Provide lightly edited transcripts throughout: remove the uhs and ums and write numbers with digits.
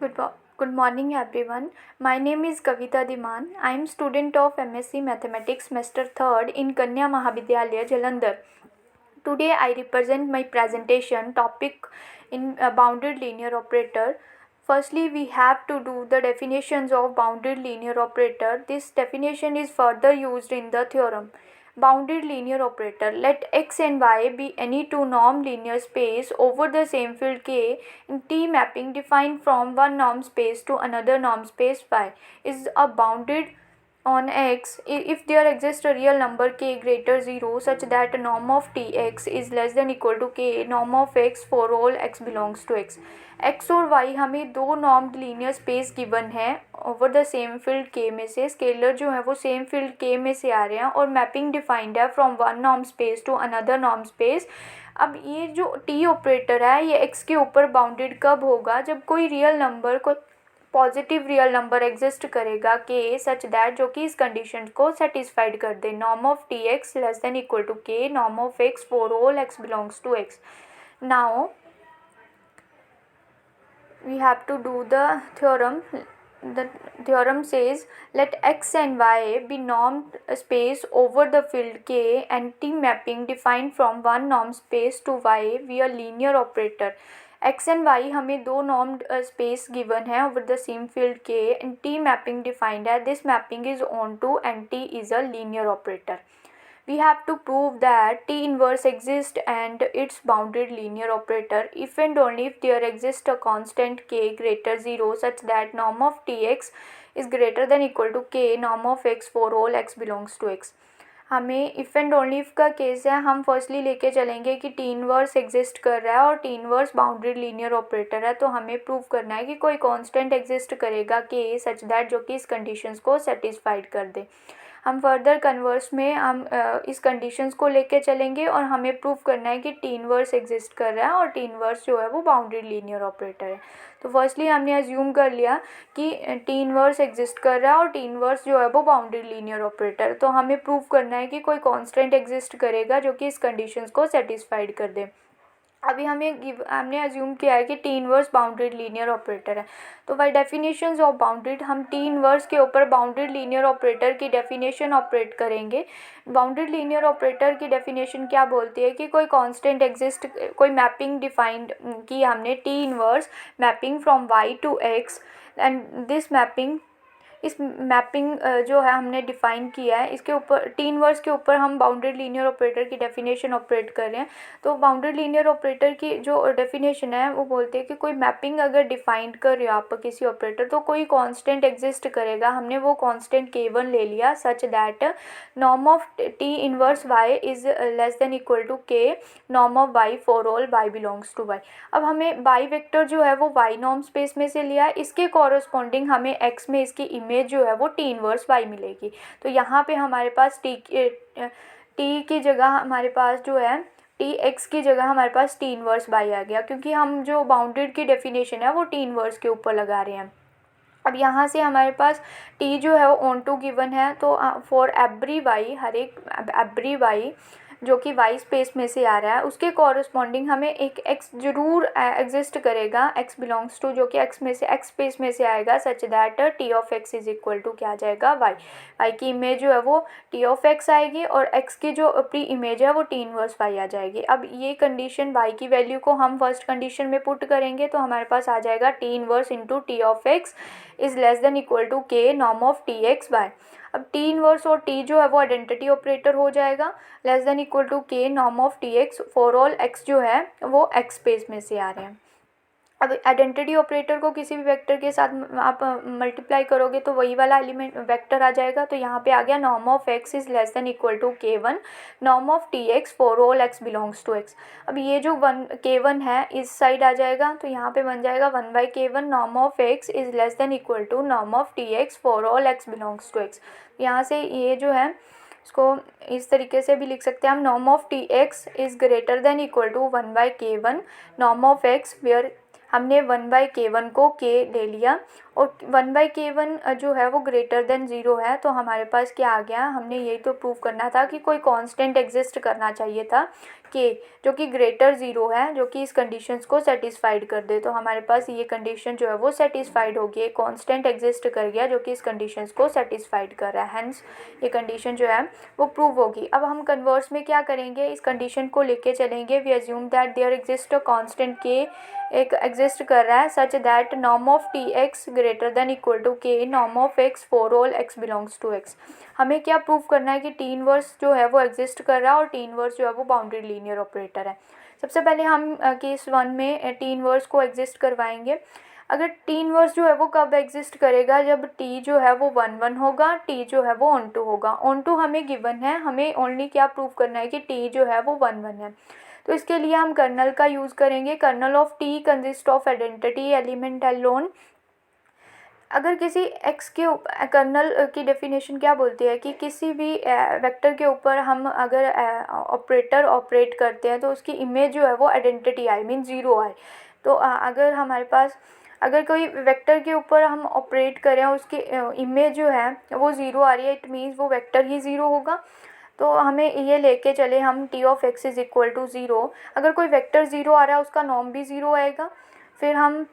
Good morning everyone. My name is Kavita Diman. I am student of MSc Mathematics semester 3rd in Kanya Mahavidyalaya Jalandhar. Today I represent my presentation topic in bounded linear operator. Firstly, we have to do the definitions of bounded linear operator. This definition is further used in the theorem. Bounded linear operator. Let x and y be any two normed linear space over the same field K in T mapping defined from one normed space to another normed space y is a bounded on x if there exists a real number k greater 0 such that norm of tx is less than equal to k norm of x for all x belongs to x. x और y हमें दो नॉर्म्ड linear space given है over the same field k में से. Scalar जो है वो same field k में से आ रहे हैं और मैपिंग डिफाइंड है from one norm space to another norm space. अब ये जो t ऑपरेटर है ये x के ऊपर बाउंडेड कब होगा? जब कोई रियल नंबर को पॉजिटिव रियल नंबर एग्जिस्ट करेगा के सच दैट जो कि इस कंडीशन को सेटिस्फाइड कर दे. Norm of T X less than equal to के norm of X for all X belongs to X. Now we have to do the theorem. The theorem says let x and y be normed space over the field k and T mapping defined from one norm space to y via linear operator. x and y हमें दो normed space given है over the same field k and T mapping defined है. This mapping is onto and T is a linear operator. We have to prove that T inverse exists and its bounded linear operator if and only if there exists a constant k greater 0 such that norm of Tx is greater than equal to k norm of x for all x belongs to x. हमें if and only if का case है. हम firstly लेके चलेंगे कि T inverse exist कर रहा है और T inverse bounded linear operator है. तो हमें प्रूव करना है कि कोई कांस्टेंट एग्जिस्ट करेगा के सच दैट जो कि इस कंडीशंस को सेटिस्फाइड कर दे. हम फर्दर कन्वर्स में हम इस कंडीशंस को लेके चलेंगे और हमें प्रूव करना है कि टी इनवर्स एग्जिस्ट कर रहा है और टी इनवर्स जो है वो बाउंडेड लीनियर ऑपरेटर है. तो फर्स्टली हमने अज्यूम कर लिया कि टी इनवर्स एग्जिस्ट कर रहा है और टी इनवर्स जो है वो बाउंडेड लीनियर ऑपरेटर. तो हमें प्रूव करना है कि कोई कांस्टेंट एग्जिस्ट करेगा जो कि इस कंडीशंस को सेटिस्फाइड कर दे. अभी हमने अज्यूम किया है कि T inverse bounded linear operator है. तो बाय डेफिनेशंस ऑफ बाउंडेड हम टी इनवर्स के ऊपर बाउंडेड लीनियर ऑपरेटर की डेफिनेशन ऑपरेट करेंगे. बाउंडेड लीनियर ऑपरेटर की डेफिनेशन क्या बोलती है कि कोई कांस्टेंट एग्जिस्ट, कोई मैपिंग डिफाइंड की हमने T inverse mapping from Y to X and this mapping इस मैपिंग जो है हमने डिफ़ाइन किया है इसके ऊपर टी इनवर्स के ऊपर हम बाउंडेड लीनियर ऑपरेटर की डेफिनेशन ऑपरेट कर रहे हैं. तो बाउंडेड लीनियर ऑपरेटर की जो डेफिनेशन है वो बोलते हैं कि कोई मैपिंग अगर डिफाइन कर रहे हो आप किसी ऑपरेटर तो कोई कांस्टेंट एग्जिस्ट करेगा. हमने वो कांस्टेंट k1 ले लिया such that norm of T inverse y is less than equal to k norm of y for all y belongs to y. अब हमें y वेक्टर जो है वो y नॉर्म स्पेस में से लिया है. इसके कॉरस्पॉन्डिंग हमें x में इसकी इमेज जो है वो टी इनवर्स y मिलेगी. तो यहाँ पे हमारे पास t की जगह हमारे पास जो है टी एक्स की जगह हमारे पास टी इनवर्स y आ गया क्योंकि हम जो बाउंडेड की डेफिनेशन है वो टी इनवर्स के ऊपर लगा रहे हैं. अब यहाँ से हमारे पास t जो है वो ऑन टू गिवन है. तो फॉर एवरी y हर एक एवरी y जो कि y स्पेस में से आ रहा है उसके कॉरस्पॉन्डिंग हमें एक x जरूर एग्जिस्ट करेगा x बिलोंग्स टू जो कि x में से x स्पेस में से आएगा such that t of x is equal to क्या आ जाएगा y की इमेज जो है वो t ऑफ x आएगी और x की जो प्री इमेज है वो t इनवर्स y आ जाएगी. अब ये कंडीशन y की वैल्यू को हम फर्स्ट कंडीशन में पुट करेंगे तो हमारे पास आ जाएगा t inverse into t of x is less than equal to k norm of T X y. अब टी इनवर्स और टी जो है वो आइडेंटिटी ऑपरेटर हो जाएगा लेस देन इक्वल टू के norm of T X for all X जो है वो एक्स स्पेस में से आ रहे हैं. अब आइडेंटिटी ऑपरेटर को किसी भी वेक्टर के साथ आप मल्टीप्लाई करोगे तो वही वाला एलिमेंट वेक्टर आ जाएगा. तो यहाँ पे आ गया norm of X is less than equal to k1 norm of T X for all X belongs to X. अब ये जो k1 है इस साइड आ जाएगा तो यहाँ पे बन जाएगा 1/k1 norm of X is less than equal to norm of T X for all X belongs to X. यहाँ से ये जो है इसको इस तरीके से भी लिख सकते हैं हम norm of T X is greater than equal to 1/k1 norm of X where हमने 1/k1 को k ले लिया और 1/k1 जो है वो ग्रेटर देन 0 है. तो हमारे पास क्या आ गया, हमने यही तो प्रूव करना था कि कोई कांस्टेंट एग्जिस्ट करना चाहिए था के जो कि ग्रेटर ज़ीरो है, जो कि इस कंडीशंस को सेटिस्फाइड कर दे। तो हमारे पास ये कंडीशन जो है वो सेटिस्फाइड होगी, एक कांस्टेंट एग्जिस्ट कर गया जो कि इस कंडीशंस को सेटिस्फाइड कर रहा है, हेंस ये कंडीशन जो है वो प्रूव होगी। अब हम कन्वर्स में क्या करेंगे, इस कंडीशन को लेके चलेंगे। We assume that there exist a constant K एक एग्जिस्ट कर रहा है such that norm of T X greater than equal to के norm of X for all X belongs to X. हमें क्या प्रूव करना है कि टी इनवर्स जो है वो एग्जिस्ट कर रहा है और टी इनवर्स जो है वो बाउंडेड लीनियर ऑपरेटर है। सबसे पहले हम केस 1 में टी इनवर्स को एग्जिस्ट करवाएंगे। अगर टी इनवर्स जो है वो कब एग्जिस्ट करेगा, जब टी जो है वो 1 1 होगा, टी जो है वो ऑन टू होगा। ऑन टू हमें गिवन है, हमें ओनली क्या प्रूव करना है कि टी जो है वो 1 1 है। तो इसके लिए हम कर्नल का यूज़ करेंगे। Kernel of T consist of identity element alone. अगर किसी एक्स के कर्नल की डेफिनेशन क्या बोलती है कि किसी भी वेक्टर के ऊपर हम अगर ऑपरेटर ऑपरेट करते हैं तो उसकी इमेज जो है वो आइडेंटिटी आए, मीन ज़ीरो आए। तो अगर हमारे पास अगर कोई वेक्टर के ऊपर हम ऑपरेट करें उसकी इमेज जो है वो ज़ीरो आ रही है, इट मीन्स वो वेक्टर ही ज़ीरो होगा। तो हमें ये लेके चले हम T of X is equal to zero. अगर कोई वेक्टर ज़ीरो आ रहा है उसका नॉर्म भी ज़ीरो आएगा। फिर हम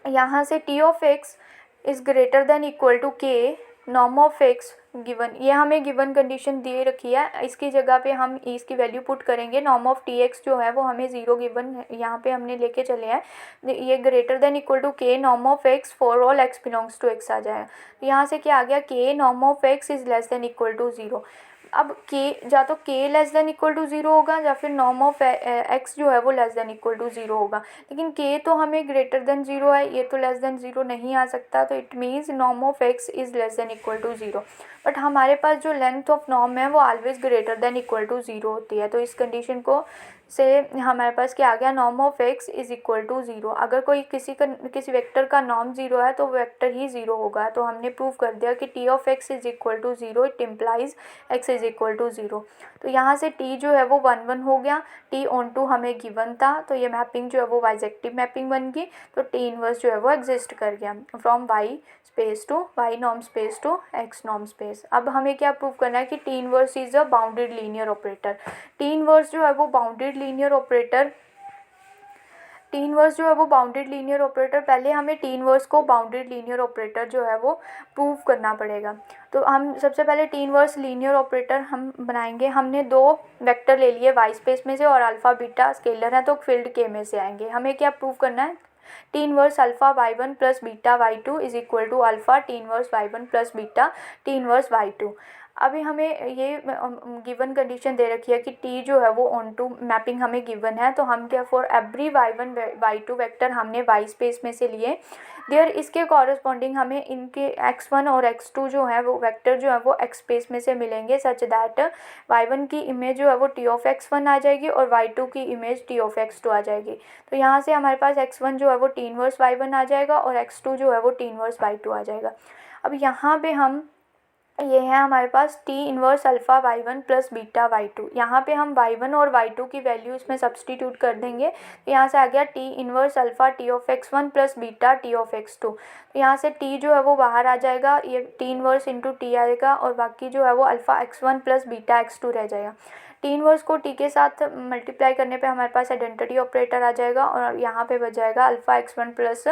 यहाँ से T of X is greater than equal to के नॉर्म ऑफ एक्स गिवन, ये हमें गिवन कंडीशन दे रखी है, इसकी जगह पे हम इसकी वैल्यू पुट करेंगे। नॉर्म ऑफ टी एक्स जो है वो हमें ज़ीरो गिवन यहाँ पे हमने लेके चले हैं, ये ग्रेटर देन इक्वल टू के norm of X for all X belongs to X आ जाएगा। तो यहाँ से क्या आ गया, K norm of X is less than equal to zero. अब के या तो K less than equal to zero होगा या फिर नॉर्म ऑफ एक्स जो है वो less than equal to zero होगा। लेकिन के तो हमें ग्रेटर देन ज़ीरो है, ये तो लेस देन ज़ीरो नहीं आ सकता, तो it means norm of X is less than equal to zero. But हमारे पास जो लेंथ ऑफ नॉर्म है वो always greater than equal to zero होती है। तो इस कंडीशन को से हमारे पास क्या आ गया, norm of X is equal to zero. अगर कोई किसी वेक्टर का नॉर्म ज़ीरो है तो वेक्टर ही ज़ीरो होगा। तो हमने प्रूव कर दिया कि T of X is equal to zero, it implies X is equal to zero. तो यहाँ से टी जो है वो 1 1 हो गया, टी ऑन टू हमें गिवन था, तो ये मैपिंग जो है वो बाइजेक्टिव मैपिंग बन गई। तो टी इनवर्स जो है वो एग्जिस्ट कर गया from Y space to Y norm space to X norm space. अब हमें क्या प्रूव करना है कि T inverse is a bounded linear operator. T inverse जो है वो bounded linear operator, T inverse जो है वो बाउंडेड लीनियर ऑपरेटर, पहले हमें टी इनवर्स को बाउंडेड लीनियर ऑपरेटर जो है वो प्रूव करना पड़ेगा। तो हम सबसे पहले टी इनवर्स लीनियर ऑपरेटर हम बनाएंगे। हमने दो वेक्टर ले लिए वाई स्पेस में से और अल्फ़ा बीटा स्केलर है तो फील्ड के में से आएंगे। हमें क्या प्रूव करना है, T inverse alpha Y one plus beta Y two is equal to alpha T inverse Y one plus beta T inverse Y two. अभी हमें ये गिवन कंडीशन दे रखी है कि टी जो है वो ऑन टू मैपिंग हमें गिवन है, तो हम क्या for every Y one Y two vector हमने वाई स्पेस में से लिए देयर, इसके कॉरस्पॉन्डिंग हमें इनके x1 और x2 जो है वो वेक्टर जो है वो x स्पेस में से मिलेंगे सच दैट y1 की इमेज जो है वो t ऑफ x1 आ जाएगी और y2 की इमेज t ऑफ x2 आ जाएगी। तो यहाँ से हमारे पास x1 जो है वो t इनवर्स y1 आ जाएगा और x2 जो है वो t इनवर्स y2 आ जाएगा। अब यहाँ पे हम ये है हमारे पास T inverse alpha Y one plus beta Y two, यहाँ पे हम वाई वन और वाई टू की वैल्यू इसमें सब्सटीट्यूट कर देंगे। तो यहाँ से आ गया T inverse alpha T of X one plus beta T of X two. तो यहाँ से टी जो है वो बाहर आ जाएगा, ये टी इनवर्स इंटू टी आएगा और बाकी जो है वो alpha X one plus beta X two रह जाएगा। टी इनवर्स को टी के साथ मल्टीप्लाई करने पे हमारे पास आइडेंटिटी ऑपरेटर आ जाएगा और यहाँ पे बच जाएगा alpha X one plus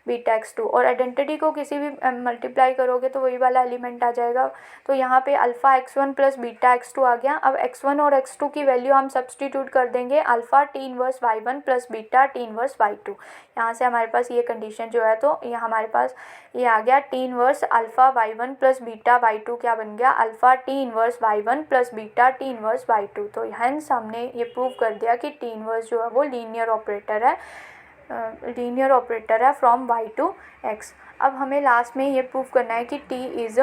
beta X two, और आइडेंटिटी को किसी भी मल्टीप्लाई करोगे तो वही वाला एलिमेंट आ जाएगा। तो यहाँ पे alpha X one plus beta X two आ गया। अब एक्स वन और एक्स टू की वैल्यू हम सब्सटीट्यूट कर देंगे alpha T inverse Y one plus beta T inverse Y two. यहाँ से हमारे पास ये कंडीशन जो है तो ये हमारे पास ये आ गया T inverse alpha Y one plus beta Y two क्या बन गया, alpha T inverse Y one plus beta T inverse Y two. तो हेंस हमने ये प्रूव कर दिया कि टी इनवर्स जो है वो लीनियर ऑपरेटर है, लीनियर ऑपरेटर है फ्रॉम वाई टू एक्स। अब हमें लास्ट में ये प्रूव करना है कि T is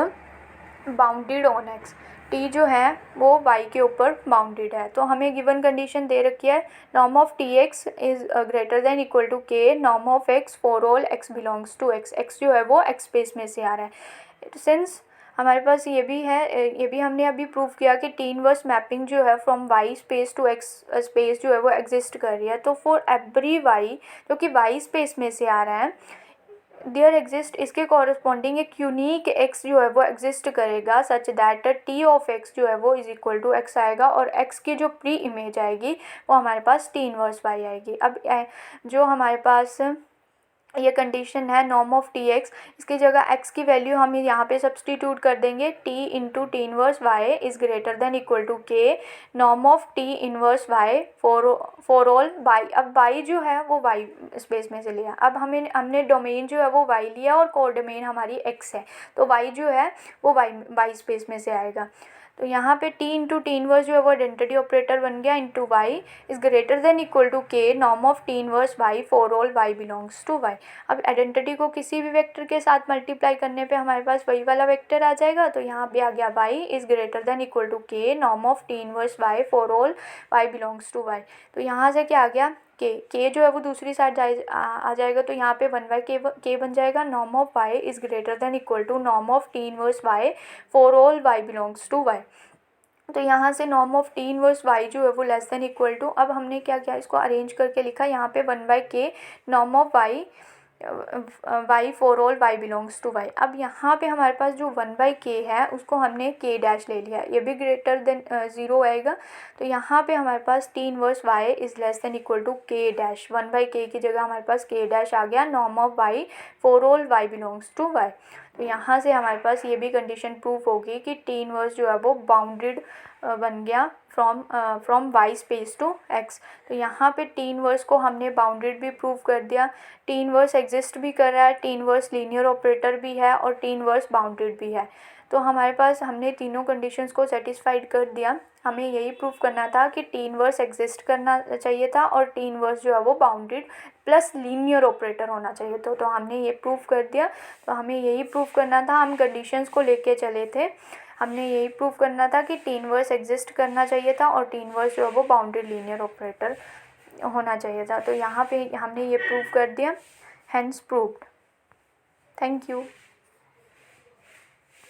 bounded on x, T जो है वो वाई के ऊपर बाउंडेड है। तो हमें गिवन कंडीशन दे रखी है norm of T X is greater than equal to के norm of X for all X belongs to X. X जो है वो एक्स स्पेस में से आ रहा है। सिंस हमारे पास ये भी है, ये भी हमने अभी प्रूव किया कि टी इनवर्स मैपिंग जो है from Y space to X space जो है वो एग्जिस्ट कर रही है। तो फॉर एवरी वाई जो कि वाई स्पेस में से आ रहा है, देयर एग्जिस्ट, इसके कॉरस्पॉन्डिंग एक यूनिक एक्स जो है वो एग्जिस्ट करेगा such that T of X जो है वो इज इक्वल टू एक्स आएगा, और एक्स की जो प्री इमेज आएगी वो हमारे पास टी इनवर्स वाई आएगी। अब जो हमारे पास ये कंडीशन है नॉर्म ऑफ टी एक्स, इसकी जगह एक्स की वैल्यू हम यहाँ पे सब्सटीट्यूट कर देंगे, T into T inverse Y is greater than equal to के norm of T inverse Y for all Y. अब वाई जो है वो वाई स्पेस में से लिया, अब हमने डोमेन जो है वो वाई लिया और कोडोमेन हमारी एक्स है, तो वाई जो है वो वाई स्पेस में से आएगा। तो यहाँ पे t इंटू टी इनवर्स जो है वो आइडेंटिटी ऑपरेटर बन गया, into Y is greater than equal to के norm of T inverse Y for all Y belongs to Y. अब आइडेंटिटी को किसी भी वेक्टर के साथ मल्टीप्लाई करने पे हमारे पास वही वाला वेक्टर आ जाएगा, तो यहाँ पे आ गया Y is greater than equal to के norm of T inverse Y for all Y belongs to Y. तो यहाँ से क्या आ गया, के जो है वो दूसरी साइड आ जाएगा, तो यहाँ पे 1/k बन जाएगा, norm of Y is greater than equal to norm of T inverse Y for all Y belongs to Y. तो यहाँ से norm of T inverse Y जो है वो लेस देन इक्वल टू, अब हमने क्या किया, इसको अरेंज करके लिखा, यहाँ पे 1/k norm of Y for all Y belongs to Y. अब यहाँ पे हमारे पास जो 1/k है उसको हमने k डैश ले लिया, ये भी ग्रेटर देन 0 आएगा, तो यहाँ पे हमारे पास T inverse Y is less than equal to k dash, 1/k की जगह हमारे पास k डैश आ गया, norm of Y for all Y belongs to Y. तो यहाँ से हमारे पास ये भी कंडीशन प्रूफ होगी कि टी इनवर्स जो है वो बाउंडेड बन गया from Y space to X. तो यहाँ पे टी इनवर्स को हमने बाउंडेड भी प्रूव कर दिया, टी इनवर्स एग्जिस्ट भी कर रहा है, टी इनवर्स लीनियर ऑपरेटर भी है और टी इनवर्स बाउंडेड भी है। तो हमारे पास हमने तीनों कंडीशंस को सेटिस्फाइड कर दिया, हमें यही प्रूफ करना था कि टी इनवर्स एग्जिस्ट करना चाहिए था और टी इनवर्स जो है वो बाउंडेड प्लस लीनियर ऑपरेटर होना चाहिए, तो हमने ये प्रूफ कर दिया। तो हमें यही प्रूफ करना था, हम कंडीशंस को लेके चले थे, हमने यही प्रूफ करना था कि टी इनवर्स एग्जिस्ट करना चाहिए था और टी इनवर्स जो है वो बाउंडेड लीनियर ऑपरेटर होना चाहिए था। तो यहाँ पे हमने ये प्रूफ कर दिया, हेंस प्रूव्ड। Thank you.